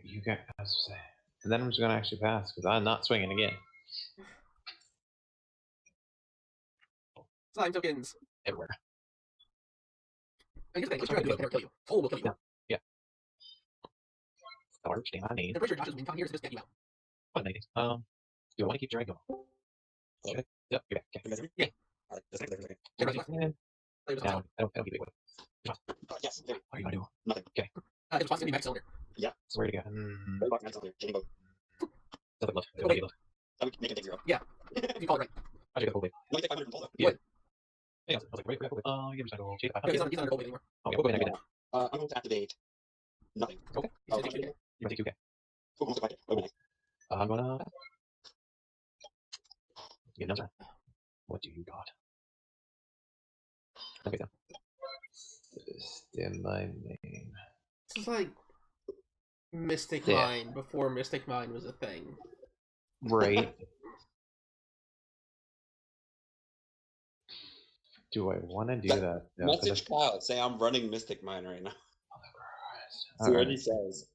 you got us to say. And then I'm just gonna actually pass because I'm not swinging again. Slime tokens. Everywhere. I guess they will never kill you. Toll will kill you. No. Yeah. Start stay my name. I'm pretty sure Josh has been 5 years to just get you out. What nice. Do you want to keep your going? Okay. Yep. Okay. Yeah. Alright, just a second. Yeah, right. Yeah. There's a No, slime. I don't keep it away. Yes, very. What are you gonna do? Nothing. It's response to be max cylinder. Swear to God. Very box man something. Changing boat. Doesn't look. Okay. Look. I would make it take 0. If you call it right. I should go full wave. You only take 500 from Polo. Yeah. Yeah, I was like, wait, full wave. You're just gonna go chase Yeah, 500. he's not under gold anymore. Okay, we'll go ahead and get it. I'm going to activate nothing. Okay. He's Oh, gonna take 2K. You're gonna take 2K. Who wants to fight it? Oh, nice. I'm gonna. Get another. What do you got? Okay, then. Stand by main. This is like Mystic Yeah. Mine before Mystic Mine was a thing. Right. Do I want to do that? No, 'cause Message Kyle. Say I'm running Mystic Mine right now. I- See what Alright. he says.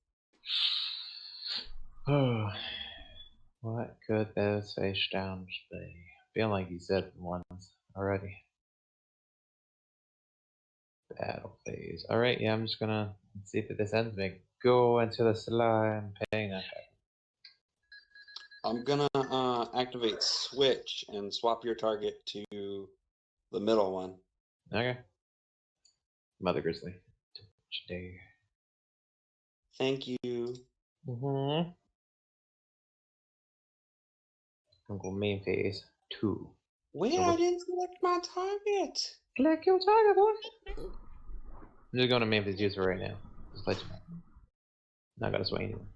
What could this face down be? Feel like he said it once already. Battle phase. Alright, yeah, I'm just gonna see if this ends me. Go into the slime, paying that back. I'm gonna activate switch and swap your target to the middle one. Okay. Mother Grizzly. Today. Thank you. Mm-hmm. I'm going main phase 2. Wait, So I what- didn't select my target. Click your target, boy. I'm just going to main phase 2 for right now. Just let you know. Not gonna swing anymore.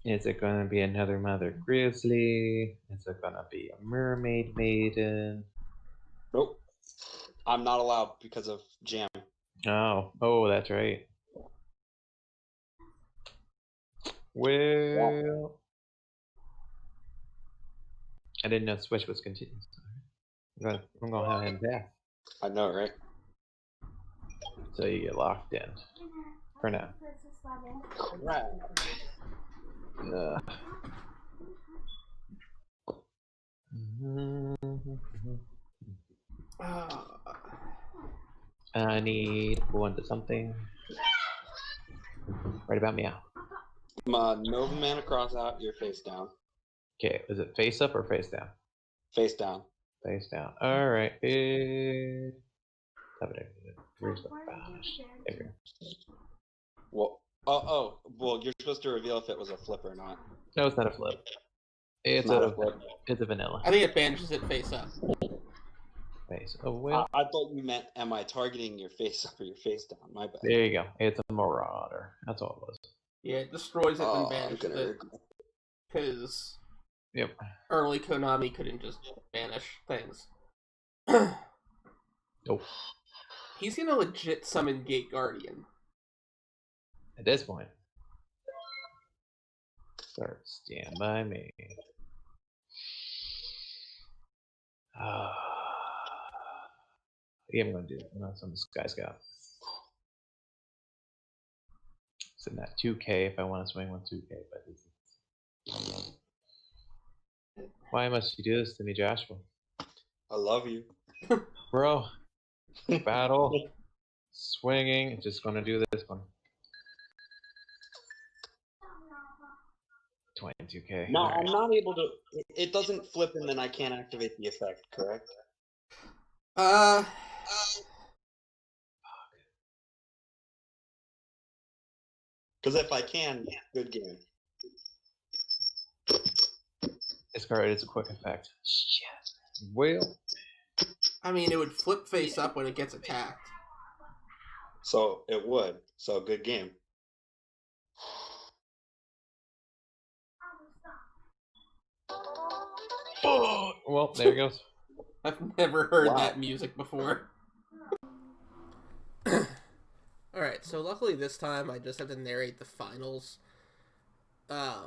Is it going to be another Mother Grizzly? Is it going to be a Mermaid Maiden? Nope. I'm not allowed because of jam. Oh, that's right. Well, I didn't know Switch was continuing. I'm going to have him back. I know, right? So you get locked in. For now. Right. I need to go into something. Right about meow. Nova Mana cross out, you're face down. Okay, is it face up or face down? Face down. Face down. Alright. Where's the bash? There we go. Well, well, you're supposed to reveal if it was a flip or not. No, it's not a flip. It's not a a flip. It's a vanilla. I think it banishes it face up. Face. Oh well. I thought you meant, am I targeting your face up or your face down? My bad. There you go. It's a marauder. That's all it was. Yeah, it destroys it and I'm banishes gonna it. Because Yep. early Konami couldn't just banish things. Nope. He's gonna legit summon Gate Guardian. At this point. Start stand by me. Yeah, I'm gonna do some Sky Scout. It's in that 2K if I want to swing with 2K, but it's... Why must you do this to me, Joshua? I love you. Bro, battle, swinging, just gonna do this one. 22K. No, Right. I'm not able to. It doesn't flip and then I can't activate the effect, correct? Because if I can, good game. This card is a quick effect. Shit. Well, I mean, it would flip face up when it gets attacked. So it would. So good game. oh, well, there it goes. I've never heard Wow. that music before. Alright, so luckily this time I just have to narrate the finals. I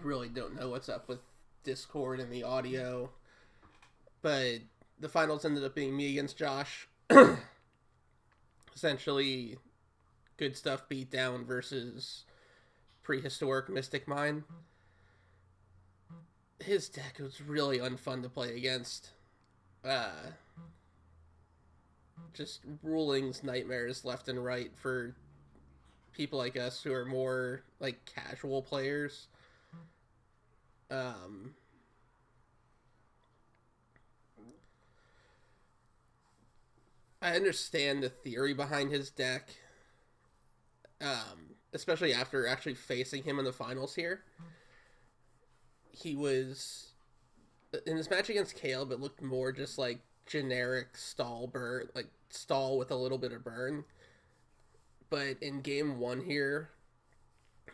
really don't know what's up with Discord and the audio, but the finals ended up being me against Josh. Essentially, good stuff beat down versus prehistoric Mystic Mine. His deck was really unfun to play against. Just rulings, nightmares left and right for people like us who are more like casual players. I understand the theory behind his deck, especially after actually facing him in the finals here. He was, in his match against Caleb, it looked more just like generic stall burn, like stall with a little bit of burn. But in game one here,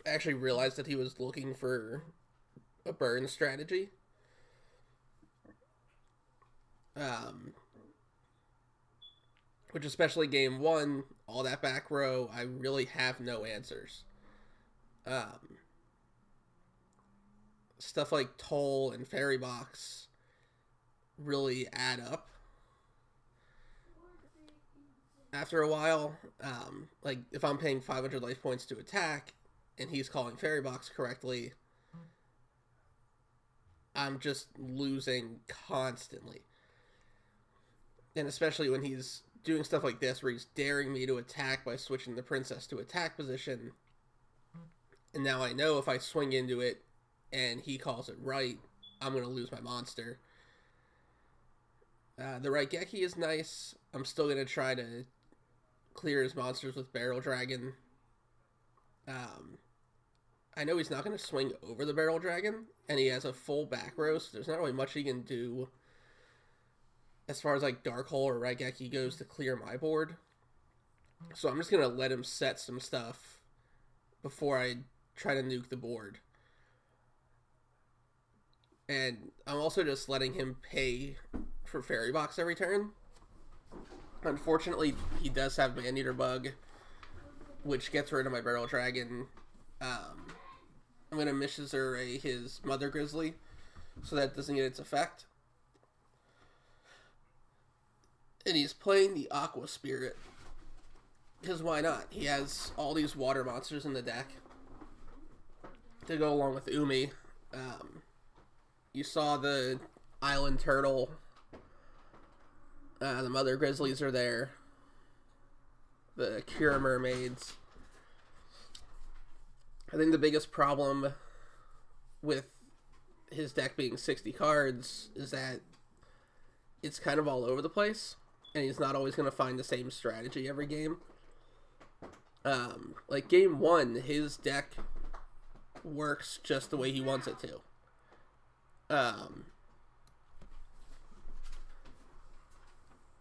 I actually realized that he was looking for a burn strategy. Which, especially game one, all that back row, I really have no answers. Stuff like Toll and Fairy Box really add up after a while. Like, if I'm paying 500 life points to attack, and he's calling Fairy Box correctly, I'm just losing constantly. And especially when he's doing stuff like this, where he's daring me to attack by switching the princess to attack position. And now I know if I swing into it and he calls it right, I'm going to lose my monster. The Raigeki is nice. I'm still going to try to clear his monsters with Barrel Dragon. I know he's not going to swing over the Barrel Dragon, and he has a full back row, so there's not really much he can do as far as like Dark Hole or Raigeki goes to clear my board. So I'm just going to let him set some stuff before I try to nuke the board. And I'm also just letting him pay for Fairy Box every turn. Unfortunately, he does have Maneater Bug, which gets rid of my Barrel Dragon. I'm going to Mishizurai his Mother Grizzly, so that doesn't get its effect. And he's playing the Aqua Spirit, because why not? He has all these water monsters in the deck to go along with Umi. You saw the Island Turtle. The Mother Grizzlies are there. The Cure Mermaids. I think the biggest problem with his deck being 60 cards is that it's kind of all over the place, and he's not always going to find the same strategy every game. Like game 1, his deck works just the way he wants it to.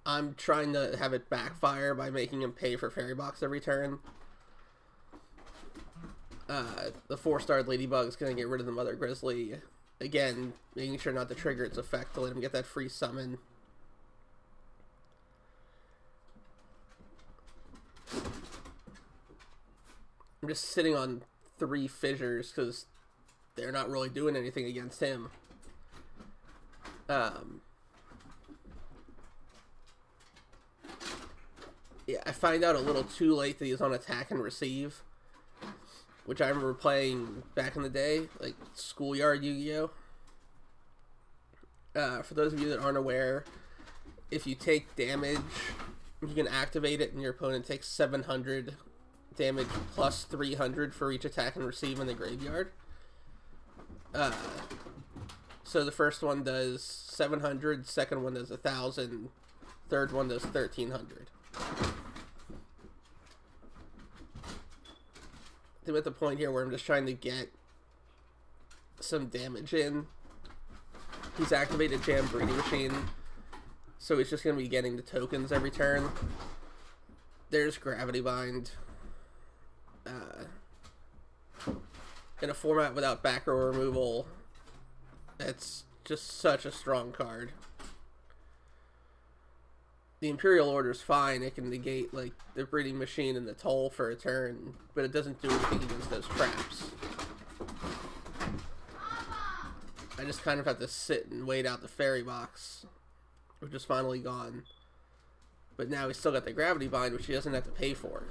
I'm trying to have it backfire by making him pay for Fairy Box every turn. The 4-star Ladybug's going to get rid of the Mother Grizzly. Again, making sure not to trigger its effect to let him get that free summon. I'm just sitting on 3 fissures because they're not really doing anything against him. Yeah, I find out a little too late that he's on attack and receive, which I remember playing back in the day, like Schoolyard Yu-Gi-Oh! For those of you that aren't aware, if you take damage, you can activate it and your opponent takes 700 damage plus 300 for each attack and receive in the graveyard. So the first one does 700, second one does 1,000, third one does 1,300. I'm at the point here where I'm just trying to get some damage in. He's activated Jam Breeding Machine, so he's just going to be getting the tokens every turn. There's Gravity Bind. In a format without back row removal, that's just such a strong card. The Imperial Order's fine. It can negate, like, the Breeding Machine and the Toll for a turn, but it doesn't do anything against those traps. I just kind of have to sit and wait out the Fairy Box, which is finally gone. But now he's still got the Gravity Bind, which he doesn't have to pay for.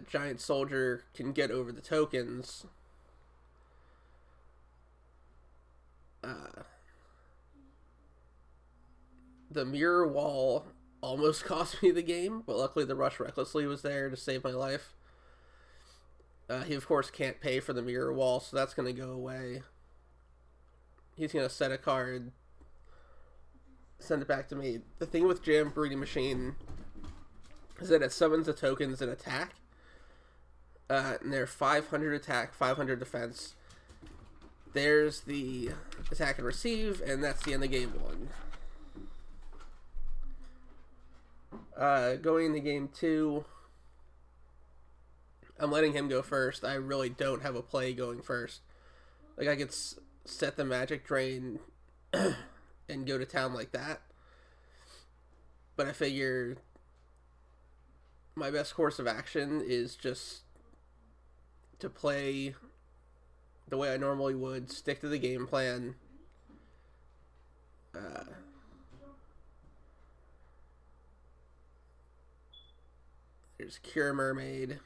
Giant Soldier can get over the tokens. The Mirror Wall almost cost me the game, but luckily the Rush Recklessly was there to save my life. He, of course, can't pay for the Mirror Wall, so that's going to go away. He's going to set a card, send it back to me. The thing with Jam Breeding Machine is that it summons the tokens and attack. And they're 500 attack, 500 defense. There's the attack and receive, and that's the end of game 1. Going into game 2, I'm letting him go first. I really don't have a play going first. Like, I could set the Magic Drain and go to town like that. But I figure my best course of action is just to play the way I normally would, stick to the game plan. There's Cure Mermaid,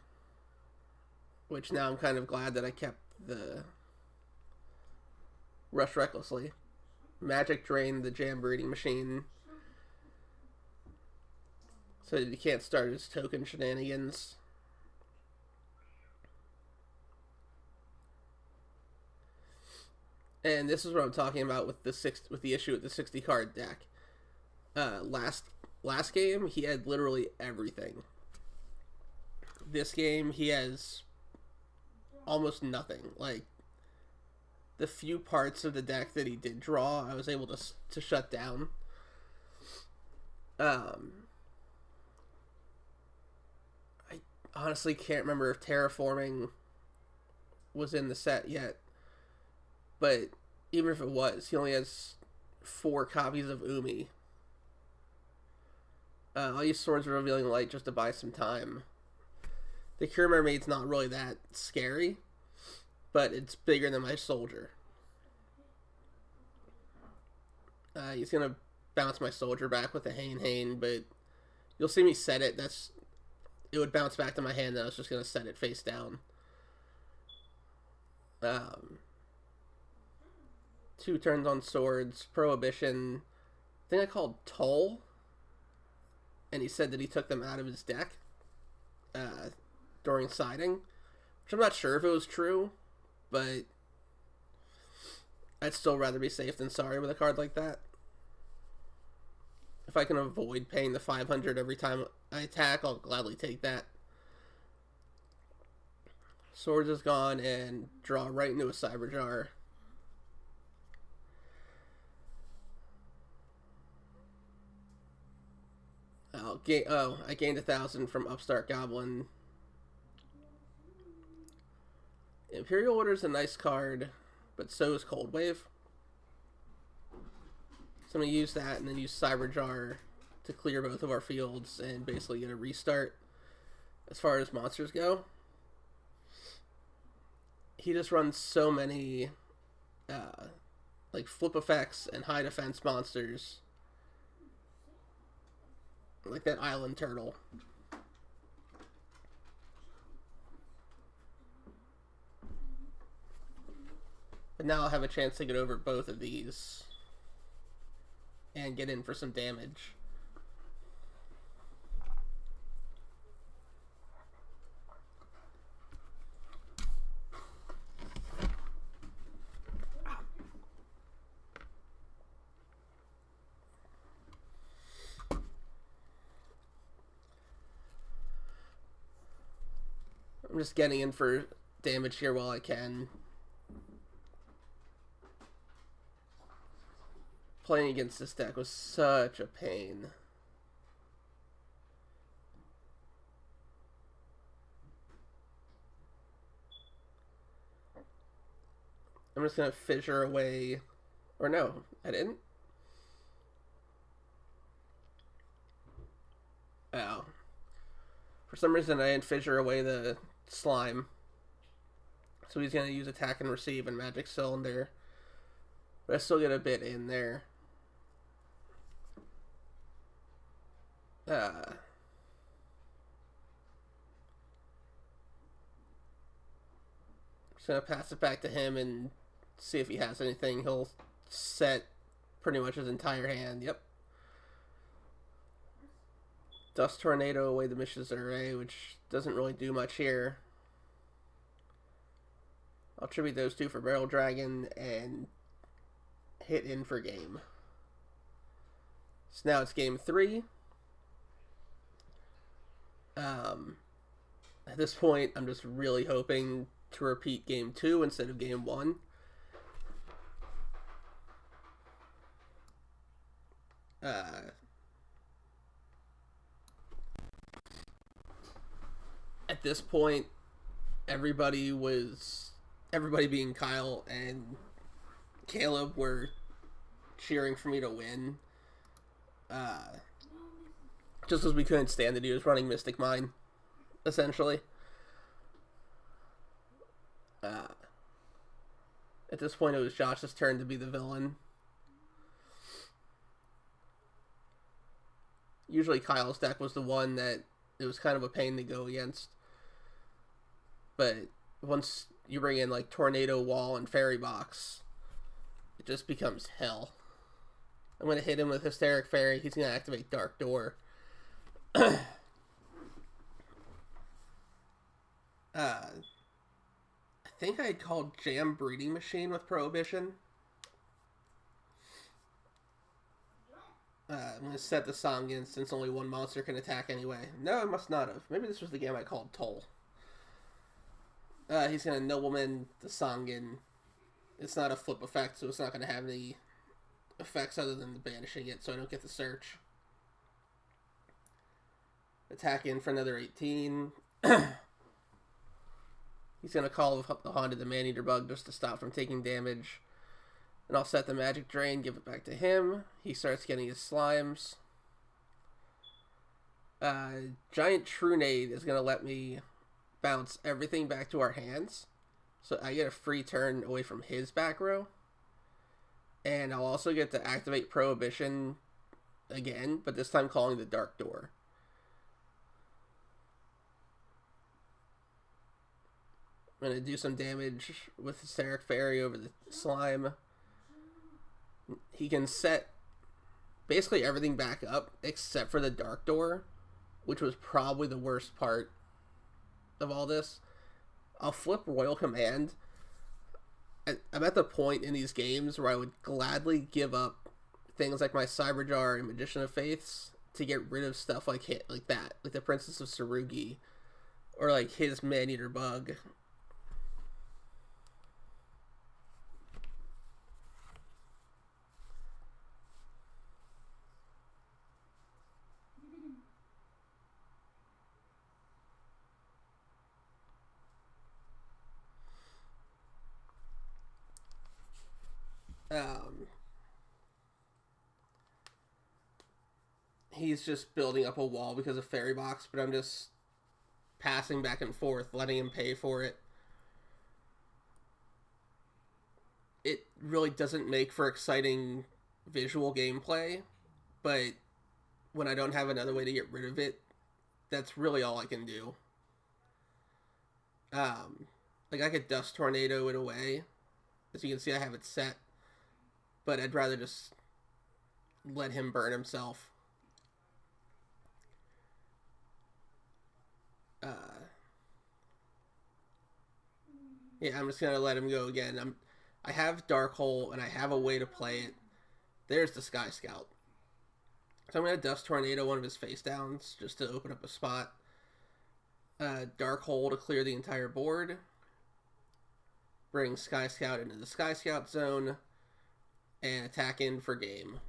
which now I'm kind of glad that I kept the Rush Recklessly. Magic Drain the Jam Breeding Machine, so that he can't start his token shenanigans. And this is what I'm talking about with the issue with the 60 card deck. Last game he had literally everything. This game he has almost nothing. Like, the few parts of the deck that he did draw, I was able to shut down. honestly can't remember if terraforming was in the set yet. But even if it was, he only has 4 copies of Umi. I'll use Swords of Revealing Light just to buy some time. The Cure Mermaid's not really that scary, but it's bigger than my soldier. He's going to bounce my soldier back with a Hane, but you'll see me set it. It would bounce back to my hand, and I was just going to set it face down. 2 turns on swords, Prohibition. I think I called Toll, and he said that he took them out of his deck during siding, which I'm not sure if it was true, but I'd still rather be safe than sorry with a card like that. If I can avoid paying the 500 every time I attack, I'll gladly take that. Swords is gone, and draw right into a Cyber Jar. I gained 1,000 from Upstart Goblin. Imperial Order's a nice card, but so is Cold Wave. So I'm going to use that and then use Cyber Jar to clear both of our fields and basically get a restart as far as monsters go. He just runs so many like flip effects and high defense monsters. Like that Island Turtle. But now I'll have a chance to get over both of these and get in for some damage. I'm just getting in for damage here while I can. Playing against this deck was such a pain. I'm just going to fissure away. Or no, I didn't. Oh. For some reason I didn't fissure away the slime. So he's going to use attack and receive and magic cylinder. But I still get a bit in there. Just going to pass it back to him and see if he has anything. He'll set pretty much his entire hand. Yep. Dust Tornado away the Mish's Array, which doesn't really do much here. I'll tribute those 2 for Barrel Dragon and hit in for game. So now it's game 3. At this point, I'm just really hoping to repeat game 2 instead of game 1. At this point, everybody being Kyle and Caleb were cheering for me to win. Just as we couldn't stand that he was running Mystic Mine, essentially. At this point, it was Josh's turn to be the villain. Usually Kyle's deck was the one that it was kind of a pain to go against. But once you bring in like Tornado, Wall, and Fairy Box, it just becomes hell. I'm going to hit him with Hysteric Fairy. He's going to activate Dark Door. I think I had called Jam Breeding Machine with Prohibition. I'm going to set the Songin since only one monster can attack anyway. No, I must not have. Maybe this was the game I called Toll. He's going to Nobleman the Songin. It's not a flip effect, so it's not going to have any effects other than the banishing it, so I don't get the search. Attack in for another 18. He's going to call the Haunted the Man-Eater Bug just to stop from taking damage. And I'll set the Magic Drain, give it back to him. He starts getting his slimes. Giant Trunade is going to let me bounce everything back to our hands. So I get a free turn away from his back row. And I'll also get to activate Prohibition again, but this time calling the Dark Door. I'm going to do some damage with Hysteric Fairy over the slime. He can set basically everything back up except for the Dark Door, which was probably the worst part of all this. I'll flip Royal Command. I'm at the point in these games where I would gladly give up things like my Cyberjar and Magician of Faiths to get rid of stuff like that, like the Princess of Sarugi, or like his Man-Eater Bug. He's just building up a wall because of Fairy Box, but I'm just passing back and forth, letting him pay for it. It really doesn't make for exciting visual gameplay, but when I don't have another way to get rid of it, that's really all I can do. Like I could Dust Tornado it away. As you can see, I have it set, but I'd rather just let him burn himself. Yeah, I'm just gonna let him go again. I have Dark Hole and I have a way to play it. There's the Sky Scout. So I'm gonna Dust Tornado one of his face downs just to open up a spot. Dark Hole to clear the entire board. Bring Sky Scout into the Sky Scout zone and attack in for game.